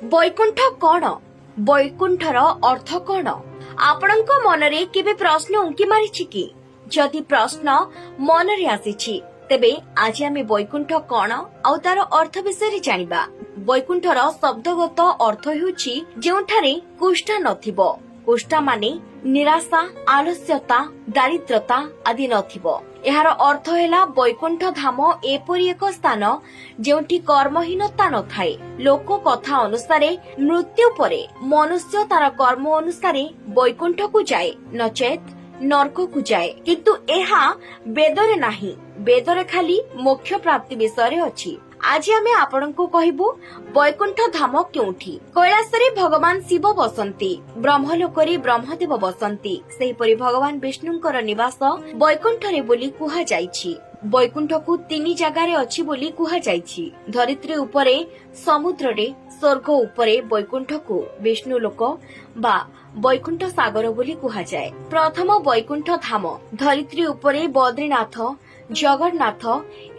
ବୈକୁଣ୍ଠ କଣ? ବୈକୁଣ୍ଠର ଅର୍ଥ କଣ? ଆପଣଙ୍କ ମନରେ କେବେ ପ୍ରଶ୍ନ ଉଙ୍କି ମାରିଛି କି? ଯଦି ପ୍ରଶ୍ନ ମନରେ ଆସିଛି ତେବେ ଆଜି ଆମେ ବୈକୁଣ୍ଠ କଣ ଆଉ ତାର ଅର୍ଥ ବିଷୟରେ ଜାଣିବା। ବୈକୁଣ୍ଠର ଶବ୍ଦଗତ ଅର୍ଥ ହେଉଛି ଯେଉଁଠାରେ କୁଷ୍ଠା ନଥିବ। କୁଷ୍ଠା ମାନେ ନିରାଶା, ଆଳସ୍ୟତା, ଦାରିଦ୍ରତା ଆଦି ନଥିବ। ଏହାର ଅର୍ଥ ହେଲା ବୈକୁଣ୍ଠ ଧାମ ଏପରି ଏକ ସ୍ଥାନ ଯେଉଁଠି କର୍ମହୀନତା ନଥାଏ। ଲୋକ କଥା ଅନୁସାରେ ମୃତ୍ୟୁ ପରେ ମନୁଷ୍ୟ ତାର କର୍ମ ଅନୁସାରେ ବୈକୁଣ୍ଠକୁ ଯାଏ, ନଚେତ୍ ନର୍କକୁ ଯାଏ। କିନ୍ତୁ ଏହା ବେଦରେ ନାହିଁ। ବେଦରେ ଖାଲି ମୋକ୍ଷ ପ୍ରାପ୍ତି ବିଷୟରେ ଅଛି। ଆଜି ଆମେ ଆପଣଙ୍କୁ କହିବୁ ବୈକୁଣ୍ଠ ଧାମ କେଉଁଠି। କୈଳାସରେ ଭଗବାନ ଶିବ ବସନ୍ତି, ବ୍ରହ୍ମଲୋକରେ ବ୍ରହ୍ମଦେବ ବସନ୍ତି। ସେହିପରି ଭଗବାନ ବିଷ୍ଣୁଙ୍କର ନିବାସ ବୈକୁଣ୍ଠରେ ବୋଲି କୁହାଯାଇଛି। ବୈକୁଣ୍ଠକୁ 3 ଜାଗାରେ ଅଛି ବୋଲି କୁହାଯାଇଛି। ଧରିତ୍ରୀ ଉପରେ, ସମୁଦ୍ରରେ, ସ୍ୱର୍ଗ ଉପରେ ବୈକୁଣ୍ଠକୁ ବିଷ୍ଣୁ ଲୋକ ବା ବୈକୁଣ୍ଠ ସାଗର ବୋଲି କୁହାଯାଏ। ପ୍ରଥମ ବୈକୁଣ୍ଠ ଧାମ ଧରିତ୍ରୀ ଉପରେ ବଦ୍ରୀନାଥ, ଜଗନ୍ନାଥ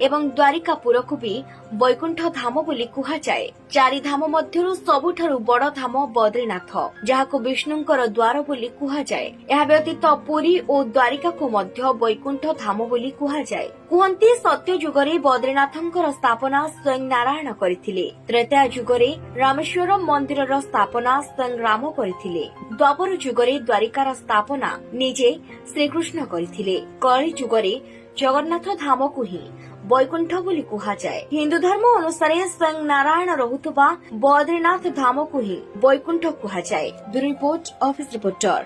ଏବଂ ଦ୍ୱାରିକାପୁରକୁ ବି ବୈକୁଣ୍ଠ ଧାମ ବୋଲି କୁହାଯାଏ। 4 ଧାମ ମଧ୍ୟରୁ ସବୁଠାରୁ ବଡ଼ ଧାମ ବଦ୍ରୀନାଥ, ଯାହାକୁ ବିଷ୍ଣୁଙ୍କର ଦ୍ୱାର ବୋଲି କୁହାଯାଏ। ଏହା ବ୍ୟତୀତ ପୁରୀ ଓ ଦ୍ୱାରିକାକୁ ମଧ୍ୟ ବୈକୁଣ୍ଠ ଧାମ ବୋଲି କୁହାଯାଏ। କୁହନ୍ତି ସତ୍ୟ ଯୁଗରେ ବଦ୍ରୀନାଥଙ୍କର ସ୍ଥାପନା ସ୍ୱୟଂ ନାରାୟଣ କରିଥିଲେ। ତ୍ରେତୟା ଯୁଗରେ ରାମେଶ୍ୱରମ ମନ୍ଦିରର ସ୍ଥାପନା ସ୍ୱୟଂ ରାମ କରିଥିଲେ। ଦ୍ୱାପର ଯୁଗରେ ଦ୍ୱାରିକାର ସ୍ଥାପନା ନିଜେ ଶ୍ରୀକୃଷ୍ଣ କରିଥିଲେ। କଳି ଯୁଗରେ ଜଗନ୍ନାଥ ଧାମକୁ ହିଁ ବୈକୁଣ୍ଠ ବୋଲି କୁହାଯାଏ। ହିନ୍ଦୁ ଧର୍ମ ଅନୁସାରେ ସ୍ୱୟଂ ନାରାୟଣ ରହୁଥିବା ବଦ୍ରୀନାଥ ଧାମକୁ ହିଁ ବୈକୁଣ୍ଠ କୁହାଯାଏ। Report office reporter.